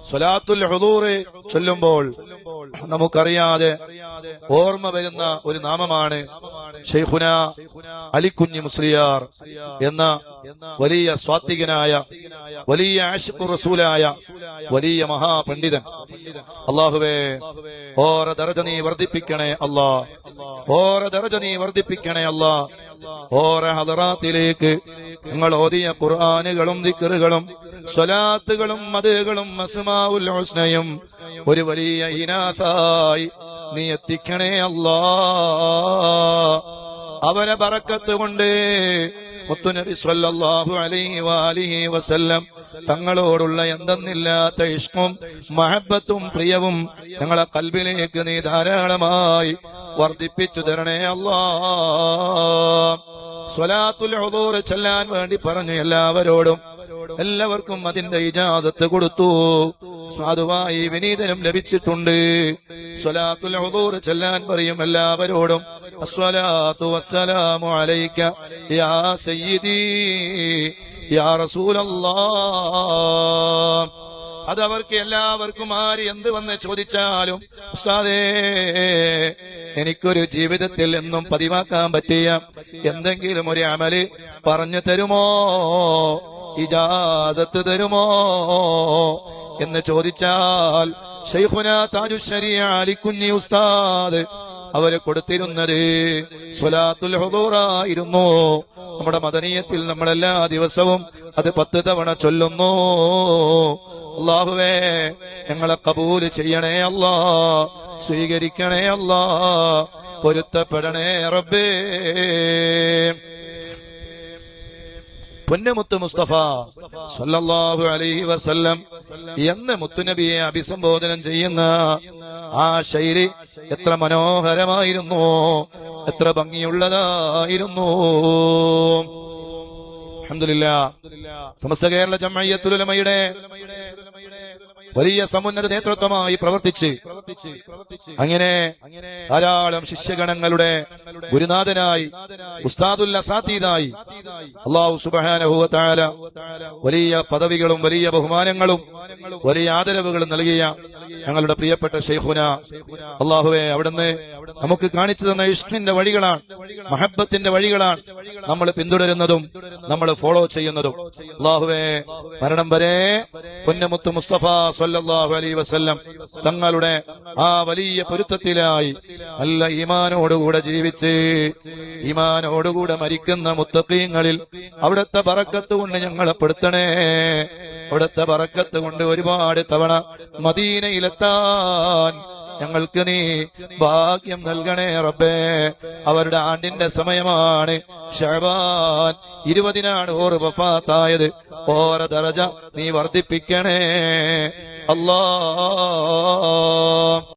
സ്വലാത്തുൽ ഹുദൂർ ചൊല്ലുമ്പോൾ നമുക്കറിയാതെ ഓർമ്മ വരുന്ന ഒരു നാമമാണ് ശൈഖുന അലിക്കുഞ്ഞി മുസ്ലിയാർ എന്ന വലിയ സ്വാത്വികനായ, വലിയ ആശിഖുർ റസൂലായ വലിയ മഹാപണ്ഡിതൻ. അല്ലാഹുവേ, ഓര ദർജ നീ വർദ്ധിപ്പിക്കണേ അല്ലാ, ഓര ദർജ നീ വർദ്ധിപ്പിക്കണേ അല്ലാ. ഓര ഹദറാത്തിലേക്ക് നിങ്ങൾ ഓതിയ ഖുർആനുകളും ദിക്റുകളും സ്വലാത്തുകളും മദ്ഹുകളും അസ്മാഉൽ ഹുസ്നയും ഒരു വലിയ ഇനാഥായി നീ എത്തിക്കണേ അല്ലാ. അവരെ ബറക്കത്ത് കൊണ്ട് മുത്തുനബി സ്വല്ലല്ലാഹു അലൈഹി വആലിഹി വസല്ലം തങ്ങളോടുള്ള എന്തെന്നില്ലാത്ത ഇഷ്കും മഹബത്തും പ്രിയവും ഞങ്ങളെ ഖൽബിലേക്ക് നീ ധാരാളമായി വർദ്ധിപ്പിച്ചു തരണേ അല്ലാ. സ്വലാത്തുൽ ഹുദൂർ ചൊല്ലാൻ വേണ്ടി പറഞ്ഞു എല്ലാവർക്കും അതിന്റെ ഇജാസത്ത് കൊടുത്തു. സാധുവായി വിനീതനും ലഭിച്ചിട്ടുണ്ട്. സ്വലാത്തുൽ ഹുദൂർ ചൊല്ലാൻ പറയും എല്ലാവരോടും. അസ്സലാത്തു വസ്സലാമു അലൈക യാ സയ്യിദി യാ റസൂലല്ലാഹ്. അതവർക്ക് എല്ലാവർക്കും ആര് എന്ത് വന്ന് ചോദിച്ചാലും ഉസ്താദേ, എനിക്കൊരു ജീവിതത്തിൽ എന്നും പതിവാക്കാൻ പറ്റിയ എന്തെങ്കിലും ഒരു അമല് പറഞ്ഞു തരുമോ, ഇജാസത്ത് തരുമോ എന്ന് ചോദിച്ചാൽ ശൈഖുന താജുശ്ശരീഅ അലിക്കുഞ്ഞി ഉസ്താദ് അവര് കൊടുത്തിരുന്നത് സ്വലാത്തുൽ ഹുദൂറായിരുന്നു. നമ്മുടെ മദനിയത്തിൽ നമ്മളെല്ലാ ദിവസവും അത് 10 തവണ ചൊല്ലുന്നു. അല്ലാഹുവേ, ഞങ്ങളെ കബൂൽ ചെയ്യണേ അല്ലാ, സ്വീകരിക്കണേ അല്ലാ, പൊരുത്തപ്പെടണേ റബ്ബേ. പൊന്നമുത്ത് മുസ്തഫ സല്ലല്ലാഹു അലൈഹി വസല്ലം എന്ന് മുത്തുനബിയെ അഭിസംബോധനം ചെയ്യുന്ന ആ ശൈലി എത്ര മനോഹരമായിരുന്നു, എത്ര ഭംഗിയുള്ളതായിരുന്നു. അൽഹംദുലില്ലാഹ്, സമസ്ത കേരള ജംഇയ്യത്തുൽ ഉലമയുടെ വലിയ സമുന്നത നേതൃത്വമായി പ്രവർത്തിച്ച് അങ്ങനെ ധാരാളം ശിഷ്യഗണങ്ങളുടെ ഗുരുനാഥനായി, ഉസ്താദുൽ അസാതീദായി അല്ലാഹു സുബ്ഹാനഹു വ തആല വലിയ പദവികളും വലിയ ബഹുമാനങ്ങളും വലിയ ആദരവുകളും നൽകിയ ഞങ്ങളുടെ പ്രിയപ്പെട്ട ശൈഖുന, അല്ലാഹുവേ, അവിടുന്ന് നമുക്ക് കാണിച്ചു തന്ന ഇഷ്കിന്റെ വഴികളാണ്, മഹബത്തിന്റെ വഴികളാണ് നമ്മൾ പിന്തുടരുന്നതും നമ്മൾ ഫോളോ ചെയ്യുന്നതും. അല്ലാഹുവേ, മരണം വരെ പൊന്നമുത്ത് മുസ്തഫ സല്ലല്ലാഹു അലൈഹി വസല്ലം തങ്ങളുടെ ആ വലിയ പൊരുത്തത്തിലായി നല്ല ഈമാനോടുകൂടെ ജീവിച്ച് ഈമാനോടുകൂടെ മരിക്കുന്ന മുത്തഖീങ്ങളിൽ അവിടുത്തെ ബറക്കത്ത് കൊണ്ട് ഞങ്ങളെ പെടുത്തണേ. അവിടുത്തെ ബറക്കത്ത് കൊണ്ട് ഒരുപാട് തവണ മദീനയിലെത്താൻ ഞങ്ങൾക്ക് നീ ഭാഗ്യം നൽകണേ റബ്ബേ. അവരുടെ ആണ്ടിന്റെ സമയമാണ്. ശഅബാൻ 20 ഓർ വഫാത്തായത്. ഓര ദറജ നീ വർദ്ധിപ്പിക്കണേ അല്ലാഹ്.